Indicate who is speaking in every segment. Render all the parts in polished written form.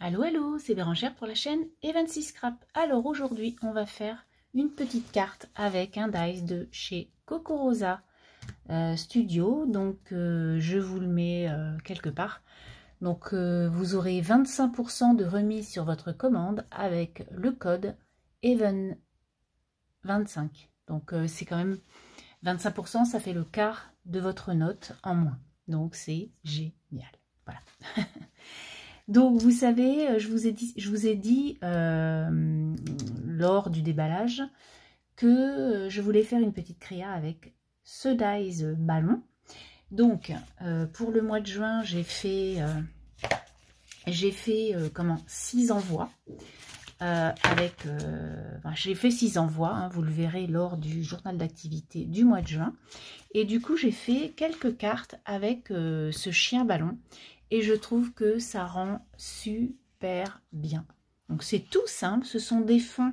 Speaker 1: Allô, allô, c'est Bérangère pour la chaîne Evansy Scrap. Alors aujourd'hui, on va faire une petite carte avec un dies de chez Coco Rosa Studio. Donc je vous le mets quelque part. Donc vous aurez 25% de remise sur votre commande avec le code EVEN25. Donc c'est quand même 25%, ça fait le quart de votre note en moins. Donc c'est génial. Voilà. Donc vous savez, je vous ai dit lors du déballage que je voulais faire une petite créa avec ce dies ballon. Donc pour le mois de juin, j'ai fait 6 envois. J'ai fait 6 envois, hein, vous le verrez lors du journal d'activité du mois de juin. Et du coup, j'ai fait quelques cartes avec ce chien ballon. Et je trouve que ça rend super bien. Donc c'est tout simple, ce sont des fonds.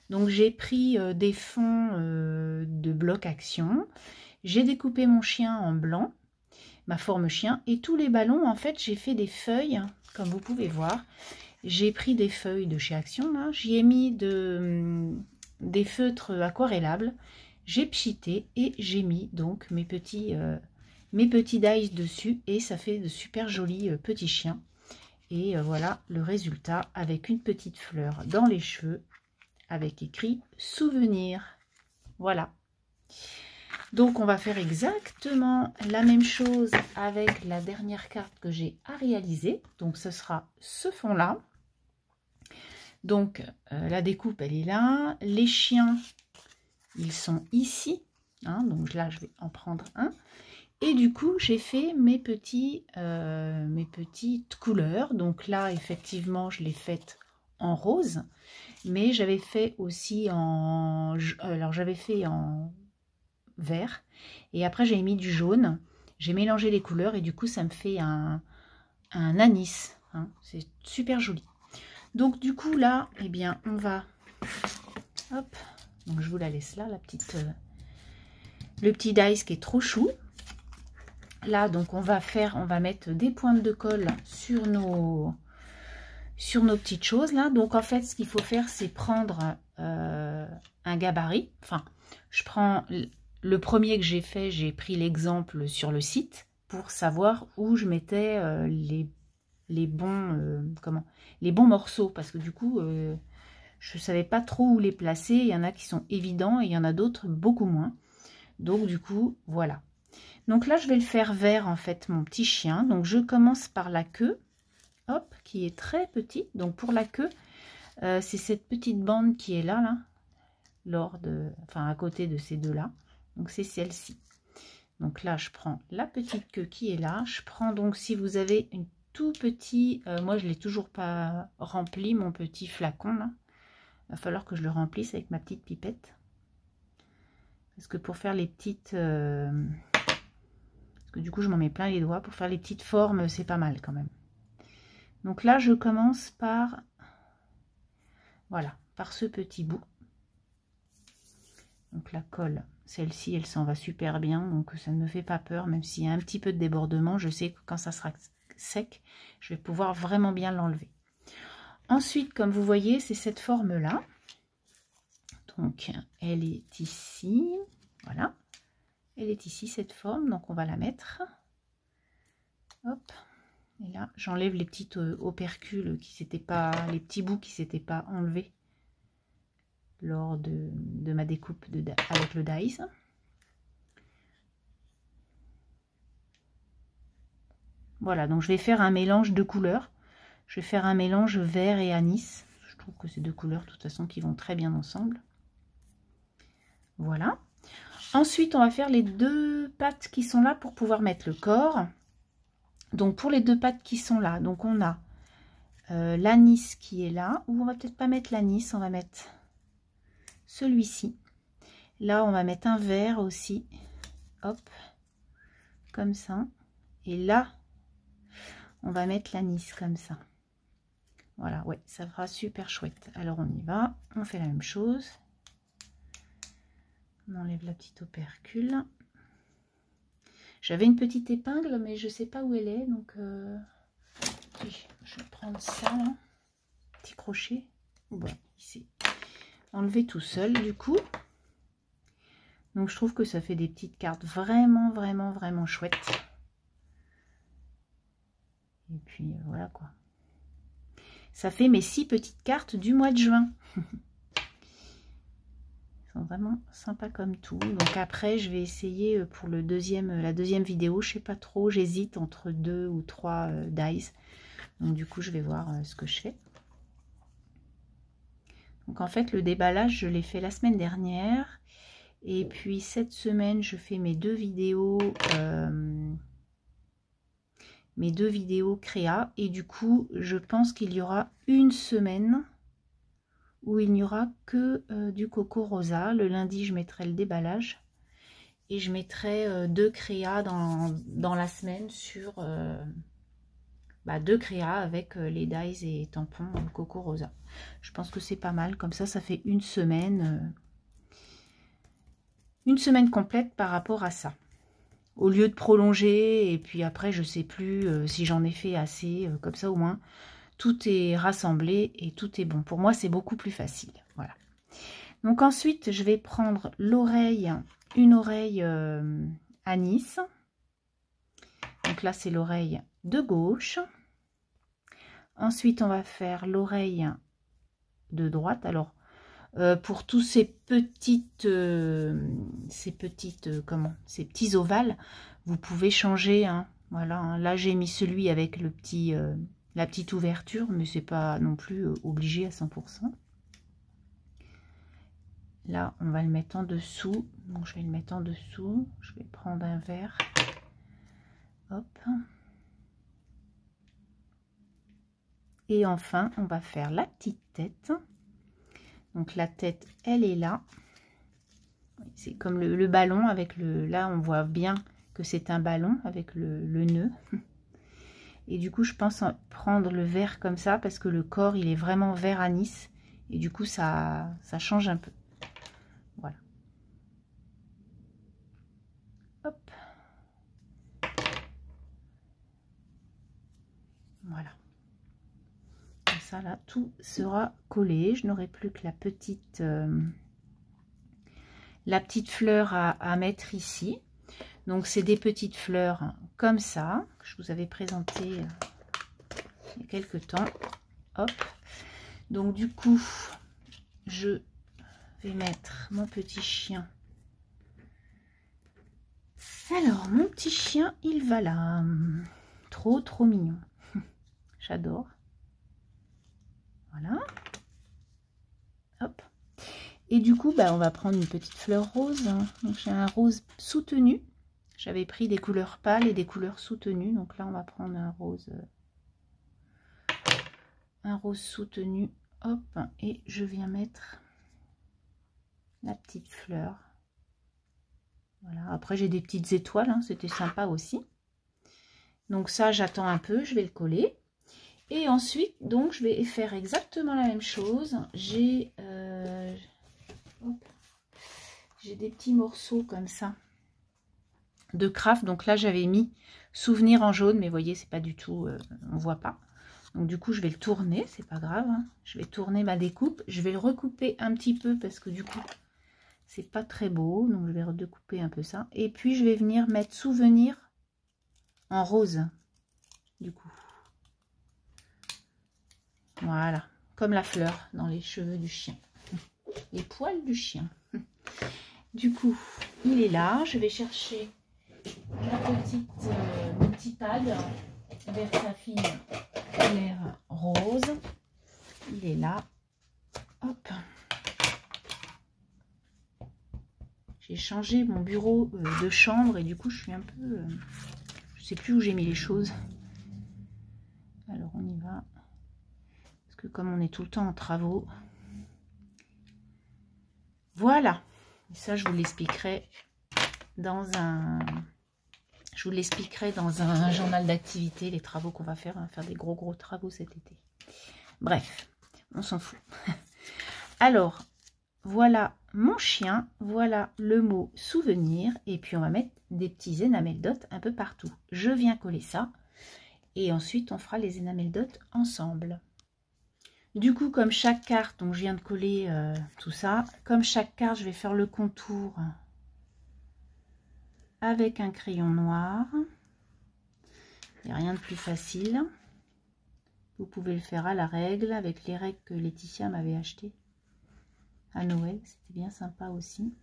Speaker 1: Donc j'ai pris des fonds de bloc action. J'ai découpé mon chien en blanc, ma forme chien. Et tous les ballons, en fait, j'ai fait des feuilles, comme vous pouvez voir. J'ai pris des feuilles de chez Action, là. J'y ai mis des feutres aquarellables. J'ai pchité et j'ai mis donc mes petits dies dessus. Et ça fait de super jolis petits chiens. Et voilà le résultat avec une petite fleur dans les cheveux avec écrit souvenir. Voilà. Donc on va faire exactement la même chose avec la dernière carte que j'ai à réaliser. Donc ce sera ce fond là. Donc la découpe elle est là. Les chiens ils sont ici. Hein, donc là je vais en prendre un. Et du coup j'ai fait mes petites couleurs. Donc là effectivement je l'ai faite en rose. Mais j'avais fait aussi en... Alors j'avais fait en vert. Et après j'ai mis du jaune. J'ai mélangé les couleurs et du coup ça me fait un anis. Hein. C'est super joli. Donc du coup là, eh bien on va... Hop. Donc je vous la laisse là, la petite... le petit dice qui est trop chou. Là donc on va mettre des pointes de colle sur nos petites choses là. Donc en fait ce qu'il faut faire c'est prendre un gabarit. Enfin je prends le premier que j'ai fait, j'ai pris l'exemple sur le site pour savoir où je mettais les bons morceaux, parce que du coup je savais pas trop où les placer. Il y en a qui sont évidents et il y en a d'autres beaucoup moins. Donc du coup voilà. Donc là je vais le faire vert en fait mon petit chien. Donc je commence par la queue. Hop, qui est très petit. Donc pour la queue, c'est cette petite bande qui est là, à côté de ces deux-là. Donc c'est celle-ci. Donc là, je prends la petite queue qui est là. Je prends donc, si vous avez une tout petit, moi je l'ai toujours pas rempli, mon petit flacon là. Il va falloir que je le remplisse avec ma petite pipette. Parce que pour faire les petites... parce que du coup, je m'en mets plein les doigts. Pour faire les petites formes, c'est pas mal quand même. Donc là, je commence par, voilà, par ce petit bout. Donc la colle, celle-ci, elle s'en va super bien. Donc ça ne me fait pas peur, même s'il y a un petit peu de débordement. Je sais que quand ça sera sec, je vais pouvoir vraiment bien l'enlever. Ensuite, comme vous voyez, c'est cette forme-là. Donc elle est ici. Voilà. Elle est ici, cette forme. Donc on va la mettre. Hop. Et là, j'enlève les petites opercules qui s'étaient pas, les petits bouts qui s'étaient pas enlevés lors de ma découpe avec le dies. Voilà, donc je vais faire un mélange de couleurs. Je vais faire un mélange vert et anis. Je trouve que ces deux couleurs, de toute façon, qui vont très bien ensemble. Voilà. Ensuite, on va faire les deux pattes qui sont là pour pouvoir mettre le corps. Donc pour les deux pattes qui sont là, donc on a l'anis qui est là, ou on va peut-être pas mettre l'anis, on va mettre celui-ci. Là on va mettre un vert aussi, hop, comme ça. Et là on va mettre l'anis comme ça. Voilà, ouais, ça fera super chouette. Alors on y va, on fait la même chose. On enlève la petite opercule. J'avais une petite épingle, mais je sais pas où elle est, donc je vais prendre ça là. petit crochet. Bon, il s'est enlevé tout seul du coup. Donc je trouve que ça fait des petites cartes vraiment, vraiment, vraiment chouettes. Et puis voilà quoi. Ça fait mes 6 petites cartes du mois de juin. Ils sont vraiment sympas comme tout. Donc après, je vais essayer pour la deuxième vidéo. Je sais pas trop, j'hésite entre 2 ou 3 dies. Donc du coup, je vais voir ce que je fais. Donc en fait, le déballage, je l'ai fait la semaine dernière. Et puis cette semaine, je fais mes 2 vidéos. Mes 2 vidéos créa. Et du coup, je pense qu'il y aura une semaine où il n'y aura que du coco rosa. Le lundi, je mettrai le déballage. Et je mettrai 2 créas dans la semaine sur 2 créas avec les dies et tampons coco rosa. Je pense que c'est pas mal. Comme ça fait une semaine complète par rapport à ça. Au lieu de prolonger, et puis après, je sais plus si j'en ai fait assez, comme ça au moins, tout est rassemblé et tout est bon. Pour moi, c'est beaucoup plus facile. Voilà. Donc ensuite, je vais prendre l'oreille, une oreille anis. Donc là, c'est l'oreille de gauche. Ensuite, on va faire l'oreille de droite. Alors, pour tous ces petites petits ovales, vous pouvez changer. Hein, voilà. Hein. Là, j'ai mis celui avec le petit, la petite ouverture, mais c'est pas non plus obligé à 100%. Là, on va le mettre en dessous. Donc, je vais le mettre en dessous. Je vais prendre un verre. Hop. Et enfin, on va faire la petite tête. Donc, la tête, elle est là. C'est comme le ballon avec le... Là, on voit bien que c'est un ballon avec le nœud. Et du coup, je pense prendre le vert comme ça parce que le corps, il est vraiment vert anis. Et du coup, ça change un peu. Voilà. Hop. Voilà. Comme ça, là, tout sera collé. Je n'aurai plus que la petite fleur à mettre ici. Donc, c'est des petites fleurs comme ça, que je vous avais présenté il y a quelques temps. Hop. Donc, du coup, je vais mettre mon petit chien. Alors, mon petit chien, il va là. Trop, trop mignon. J'adore. Voilà. Hop. Et du coup, on va prendre une petite fleur rose. Donc, j'ai un rose soutenu. J'avais pris des couleurs pâles et des couleurs soutenues. Donc là, on va prendre un rose soutenu. Hop. Et je viens mettre la petite fleur. Voilà. Après, j'ai des petites étoiles. Hein, c'était sympa aussi. Donc ça, j'attends un peu. Je vais le coller. Et ensuite, donc, je vais faire exactement la même chose. J'ai des petits morceaux comme ça de craft. Donc là, j'avais mis souvenir en jaune, mais vous voyez, c'est pas du tout, on voit pas. Donc du coup, je vais le tourner, c'est pas grave. Hein. Je vais tourner ma découpe. Je vais le recouper un petit peu parce que du coup, c'est pas très beau. Donc je vais redécouper un peu ça. Et puis, je vais venir mettre souvenir en rose, du coup. Voilà, comme la fleur dans les cheveux du chien. Les poils du chien. Du coup, il est là. Je vais chercher mon petit pad Versafine clair rose. Il est là. Hop. J'ai changé mon bureau de chambre et du coup, je suis un peu... je sais plus où j'ai mis les choses. Alors, on y va. Parce que comme on est tout le temps en travaux... Voilà. Et ça, je vous l'expliquerai dans un... Je vous l'expliquerai dans un journal d'activité, les travaux qu'on va faire. On va faire des gros travaux cet été. Bref, on s'en fout. Alors, voilà mon chien. Voilà le mot souvenir. Et puis, on va mettre des petits enamel dots un peu partout. Je viens coller ça. Et ensuite, on fera les enamel dots ensemble. Du coup, comme chaque carte, donc je viens de coller tout ça, comme chaque carte, je vais faire le contour avec un crayon noir. Il n'y a rien de plus facile. Vous pouvez le faire à la règle, avec les règles que Laetitia m'avait achetées à Noël. C'était bien sympa aussi.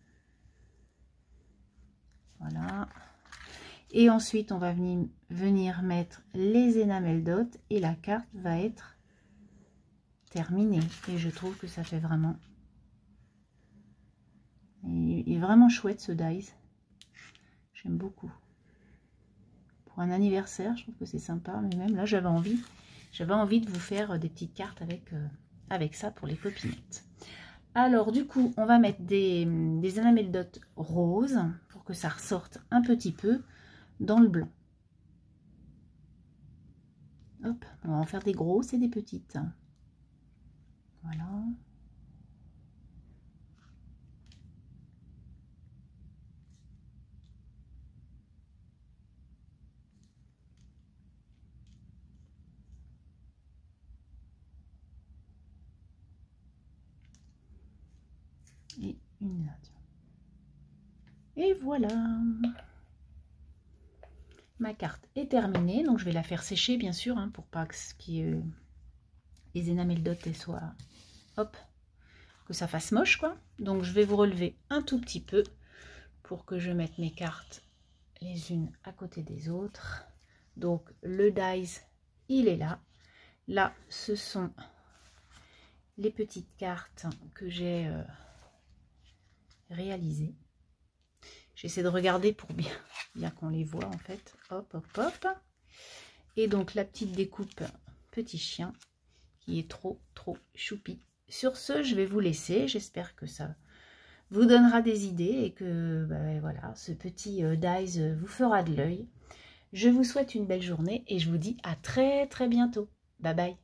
Speaker 1: Voilà. Et ensuite, on va venir mettre les enamel dots et la carte va être terminée. Et je trouve que ça fait vraiment... Il est vraiment chouette ce dies. J'aime beaucoup. Pour un anniversaire, je trouve que c'est sympa. Mais même là, j'avais envie de vous faire des petites cartes avec ça pour les copinettes. Alors du coup, on va mettre des enamel dots roses pour que ça ressorte un petit peu dans le blanc. Hop, on va en faire des grosses et des petites. Voilà. Et une là. Et voilà. Ma carte est terminée, donc je vais la faire sécher bien sûr, hein, pour pas que les enamel dots soient, hop, que ça fasse moche quoi. Donc je vais vous relever un tout petit peu pour que je mette mes cartes les unes à côté des autres. Donc le dies, il est là. Là, ce sont les petites cartes que j'ai réalisées. J'essaie de regarder pour bien qu'on les voit en fait. Hop, hop, hop. Et donc la petite découpe petit chien qui est trop choupi. Sur ce, je vais vous laisser. J'espère que ça vous donnera des idées et que voilà, ce petit dies vous fera de l'œil. Je vous souhaite une belle journée et je vous dis à très bientôt. Bye bye.